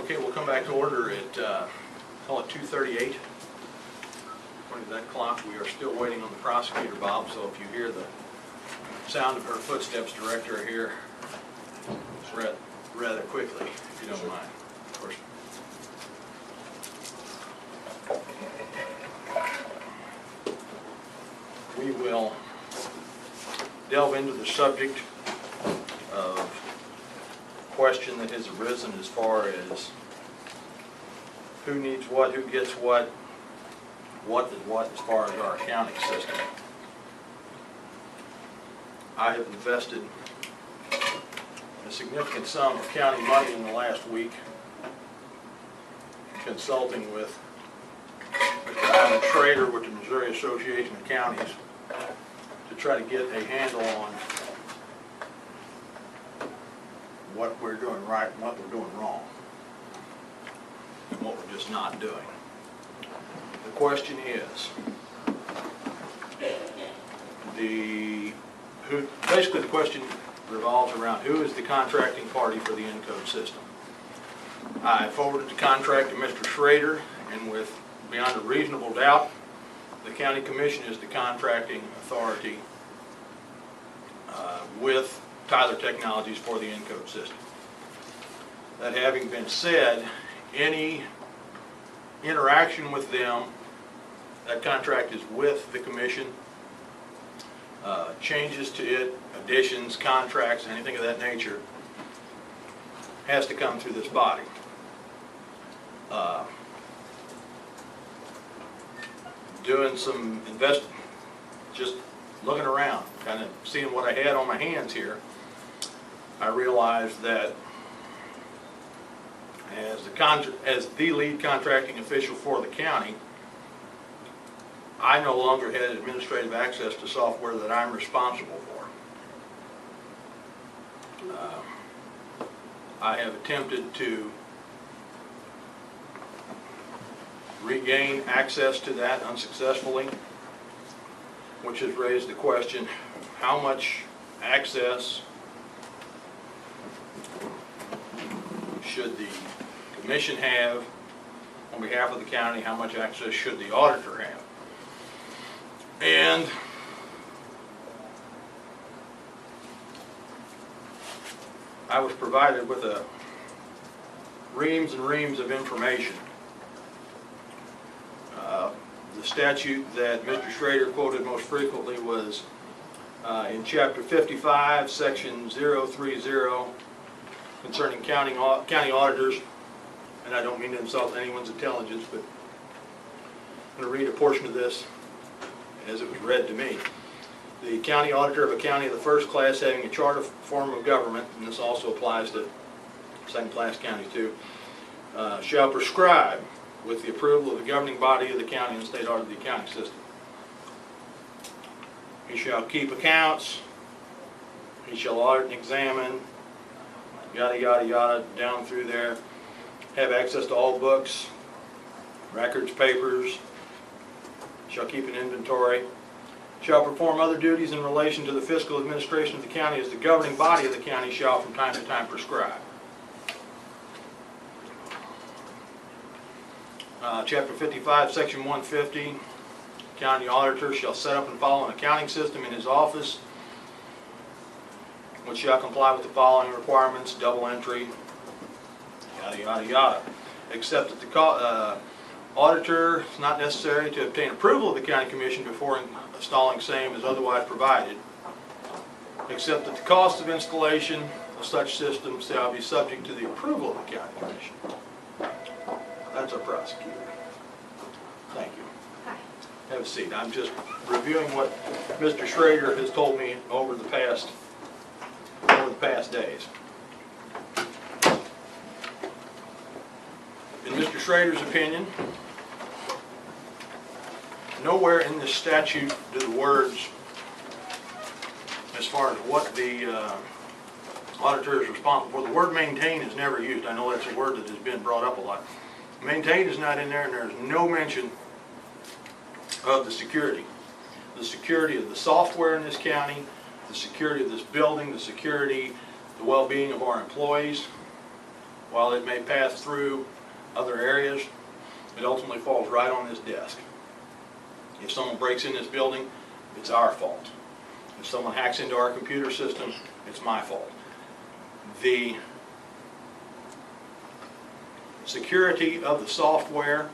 Okay, we'll come back to order at, call it 2:38. According to that clock, we are still waiting on the prosecutor, Bob, so if you hear the sound of her footsteps, Director, here, rather quickly, if you don't mind. Of course. We will delve into the subject of question that has arisen as far as who needs what, who gets what is what as far as our accounting system. I have invested a significant sum of county money in the last week consulting with Mr. Alan Schrader with the Missouri Association of Counties to try to get a handle on what we're doing right and what we're doing wrong, and what we're just not doing. The question is, basically the question revolves around who is the contracting party for the Encode system. I forwarded the contract to Mr. Schrader, and with beyond a reasonable doubt, the County Commission is the contracting authority with Tyler Technologies for the Encode system. That having been said, any interaction with them, that contract is with the Commission. Changes to it, additions, contracts, anything of that nature, has to come through this body. Doing some just looking around, kind of seeing what I had on my hands here, I realized that as the lead contracting official for the county, I no longer had administrative access to software that I'm responsible for. I have attempted to regain access to that unsuccessfully, which has raised the question, how much access should the Commission have on behalf of the county? How much access should the Auditor have? And I was provided with reams and reams of information. The statute that Mr. Schrader quoted most frequently was in Chapter 55, Section 030, concerning county auditors. And I don't mean to insult anyone's intelligence, but I'm going to read a portion of this as it was read to me. The county auditor of a county of the first class having a charter form of government, and this also applies to second class counties too, shall prescribe with the approval of the governing body of the county and state audit of the accounting system. He shall keep accounts, he shall audit and examine, yada yada yada, down through there, have access to all books, records, papers, shall keep an inventory, shall perform other duties in relation to the fiscal administration of the county as the governing body of the county shall from time to time prescribe. Chapter 55, Section 150, county auditor shall set up and follow an accounting system in his office, which shall comply with the following requirements: double entry, yada yada yada, except that the auditor is not necessary to obtain approval of the County Commission before installing same as otherwise provided, except that the cost of installation of such system shall be subject to the approval of the County Commission. That's our prosecutor. Thank you. Hi. Have a seat. I'm just reviewing what Mr. Schrader has told me over the past days. In Mr. Schrader's opinion, nowhere in this statute do the words, as far as what the auditor is responsible for, the word maintain is never used. I know that's a word that has been brought up a lot. Maintain is not in there, and there's no mention of the security. The security of the software in this county, the security of this building, the security, the well-being of our employees, while it may pass through other areas, it ultimately falls right on this desk. If someone breaks in this building, it's our fault. If someone hacks into our computer system, it's my fault. The security of the software,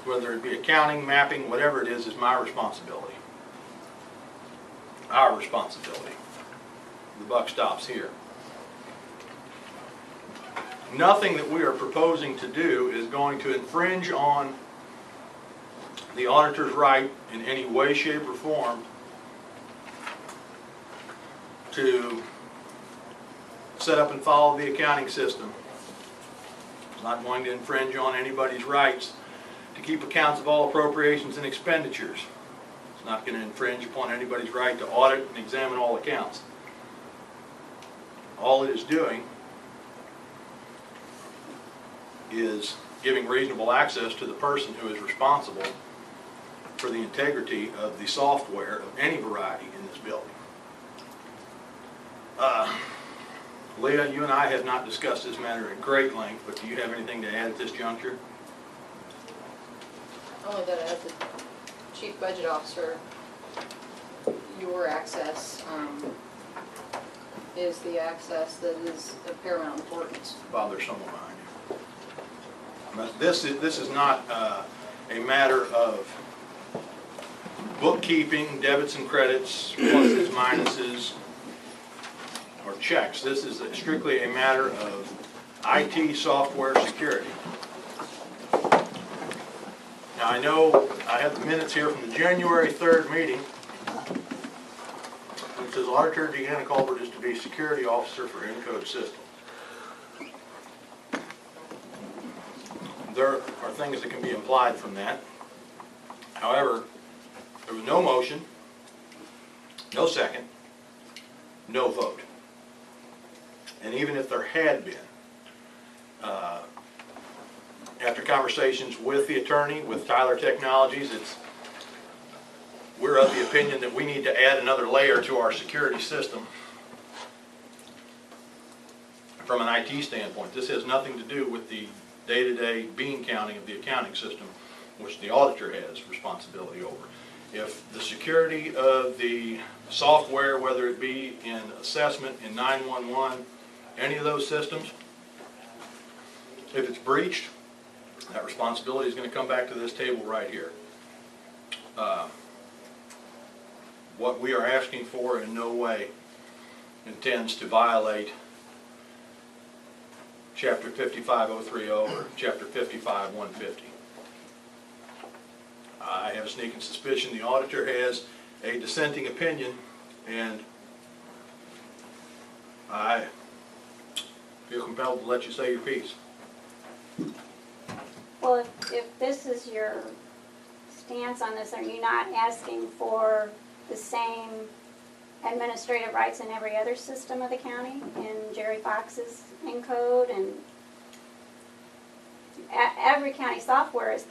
whether it be accounting, mapping, whatever it is my responsibility. Our responsibility. The buck stops here. Nothing that we are proposing to do is going to infringe on the auditor's right in any way, shape, or form to set up and follow the accounting system. It's not going to infringe on anybody's rights to keep accounts of all appropriations and expenditures. It's not going to infringe upon anybody's right to audit and examine all accounts. All it is doing is giving reasonable access to the person who is responsible for the integrity of the software of any variety in this building. Leah, you and I have not discussed this matter at great length, but do you have anything to add at this juncture? Only that as the chief budget officer, your access is the access that is of paramount importance. Bothers someone behind you. But this is not a matter of bookkeeping, debits and credits, pluses, minuses, or checks. This is strictly a matter of IT software security. Now I know I have the minutes here from the January 3rd meeting. It says Auditor Deanna Colbert is to be security officer for Encode Systems. There are things that can be implied from that. However, there was no motion, no second, no vote. And even if there had been, after conversations with the attorney, with Tyler Technologies, we're of the opinion that we need to add another layer to our security system from an IT standpoint. This has nothing to do with the day-to-day bean counting of the accounting system, which the auditor has responsibility over. If the security of the software, whether it be in assessment, in 911, any of those systems, if it's breached, that responsibility is going to come back to this table right here. What we are asking for in no way intends to violate Chapter 55030 or Chapter 55150. I have a sneaking suspicion the auditor has a dissenting opinion, and I feel compelled to let you say your piece. Well, if this is your stance on this, are you not asking for the same administrative rights in every other system of the county, in Jerry Fox's Encode, and every county software is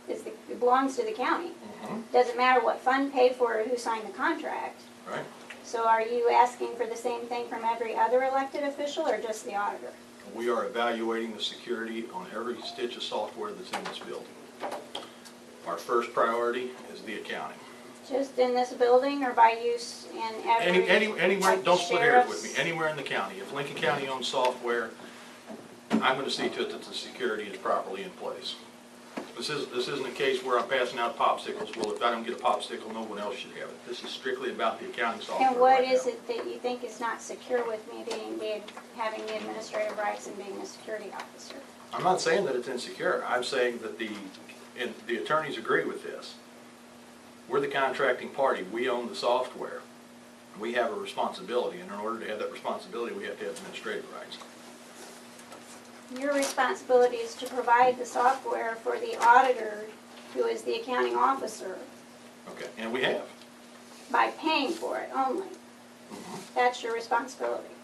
it belongs to the county. Mm-hmm. Doesn't matter what fund paid for or who signed the contract. Right. So are you asking for the same thing from every other elected official or just the auditor? We are evaluating the security on every stitch of software that's in this building. Our first priority is the accounting. Just in this building or by use in every... Anywhere, like don't split hairs with me, sheriffs? anywhere in the county. If Lincoln County owns software, I'm going to see to it that the security is properly in place. This isn't a case where I'm passing out popsicles. Well, if I don't get a popsicle, no one else should have it. This is strictly about the accounting software. And what right is now. it that you think is not secure with me having the administrative rights and being a security officer? I'm not saying that it's insecure. I'm saying that the attorneys agree with this. We're the contracting party. We own the software. We have a responsibility, and in order to have that responsibility, we have to have administrative rights. Your responsibility is to provide the software for the auditor, who is the accounting officer, Okay, and we have. by paying for it only. Mm-hmm. That's your responsibility.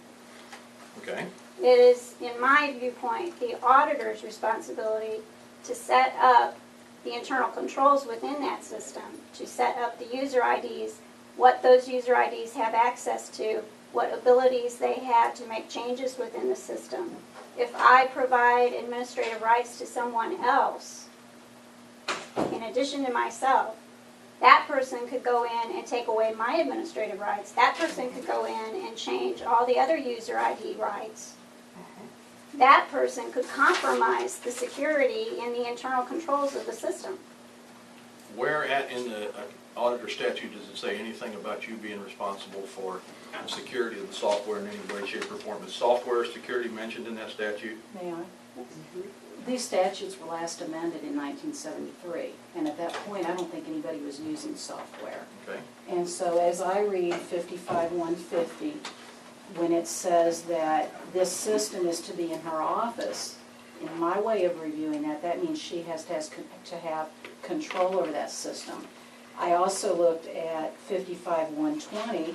Okay. It is, in my viewpoint, the auditor's responsibility to set up the internal controls within that system, to set up the user IDs, what those user IDs have access to, what abilities they have to make changes within the system. If I provide administrative rights to someone else, in addition to myself, that person could go in and take away my administrative rights. That person could go in and change all the other user ID rights. That person could compromise the security and the internal controls of the system. Where in the auditor statute does it say anything about you being responsible for the security of the software in any way, shape, or form? Is software security mentioned in that statute? May I? These statutes were last amended in 1973, and at that point, I don't think anybody was using software. Okay. And so as I read 55-150, when it says that this system is to be in her office, in my way of reviewing that, that means she has to have control over that system. I also looked at 55-120,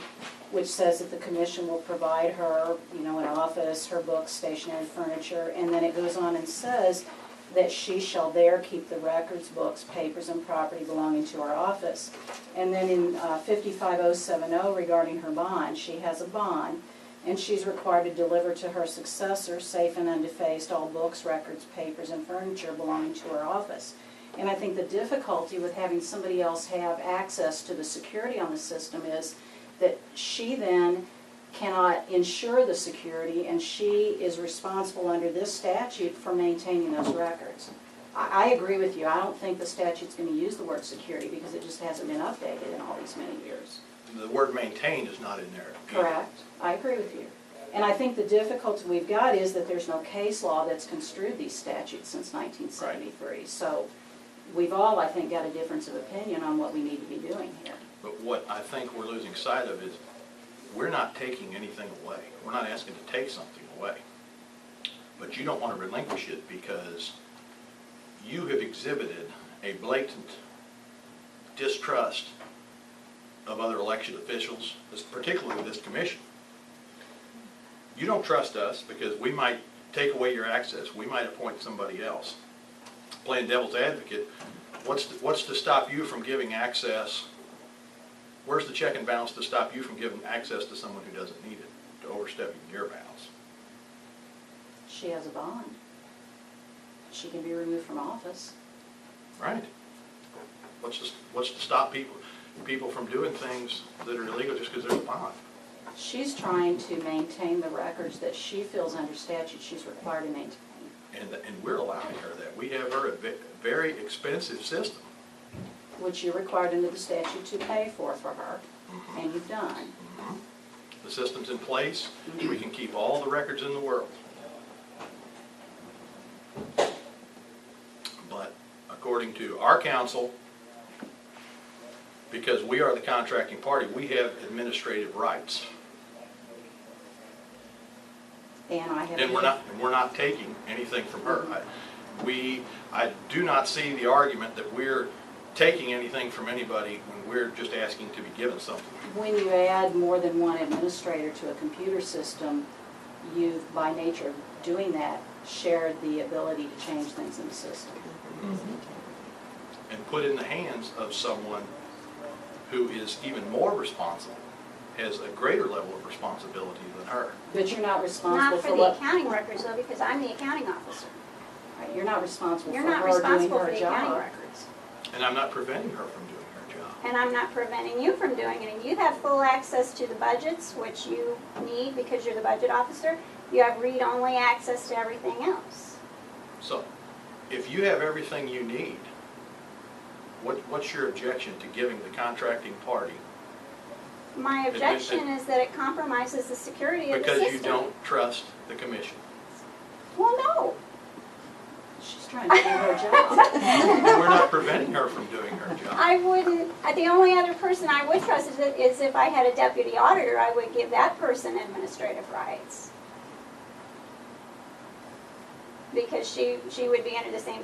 which says that the commission will provide her, an office, her books, stationery, furniture, and then it goes on and says that she shall there keep the records, books, papers, and property belonging to her office. And then in 55-070 regarding her bond, she has a bond, and she's required to deliver to her successor, safe and undefaced, all books, records, papers, and furniture belonging to her office. And I think the difficulty with having somebody else have access to the security on the system is that she then cannot ensure the security, and she is responsible under this statute for maintaining those records. I agree with you. I don't think the statute's going to use the word security because it just hasn't been updated in all these many years. The word maintained is not in there. Correct. I agree with you. And I think the difficulty we've got is that there's no case law that's construed these statutes since 1973. Right. So we've all, I think, got a difference of opinion on what we need to be doing here. But what I think we're losing sight of is we're not taking anything away. We're not asking to take something away. But you don't want to relinquish it because you have exhibited a blatant distrust of other elected officials, particularly this commission. You don't trust us because we might take away your access. We might appoint somebody else. Playing devil's advocate, what's to stop you from giving access? Where's the check and balance to stop you from giving access to someone who doesn't need it, to overstepping your bounds? She has a bond. She can be removed from office. Right. What's to stop people from doing things that are illegal just because there's a bond? She's trying to maintain the records that she feels under statute she's required to maintain. And we're allowing her that. We have her a very expensive system. Which you're required under the statute to pay for her, and you've done. Mm-hmm. The system's in place. We can keep all the records in the world. But according to our council, because we are the contracting party, we have administrative rights. And we're not taking anything from her. I do not see the argument that we're taking anything from anybody when we're just asking to be given something. When you add more than one administrator to a computer system, you've, by nature of doing that, shared the ability to change things in the system. Mm-hmm. And put in the hands of someone who is even more responsible, has a greater level of responsibility than her. But you're not responsible Not for the accounting records though, because I'm the accounting officer. Right, you're not responsible You're for not her responsible doing for her the accounting job. records. And I'm not preventing her from doing her job. And I'm not preventing you from doing it. And you have full access to the budgets, which you need because you're the budget officer. You have read-only access to everything else. So, if you have everything you need, what's your objection to giving the contracting party? My objection is that it compromises the security of the system. Because you don't trust the commission. Well, no. She's trying to do her job. And we're not preventing her from doing her job. I wouldn't, the only other person I would trust is if I had a deputy auditor, I would give that person administrative rights. Because she would be under the same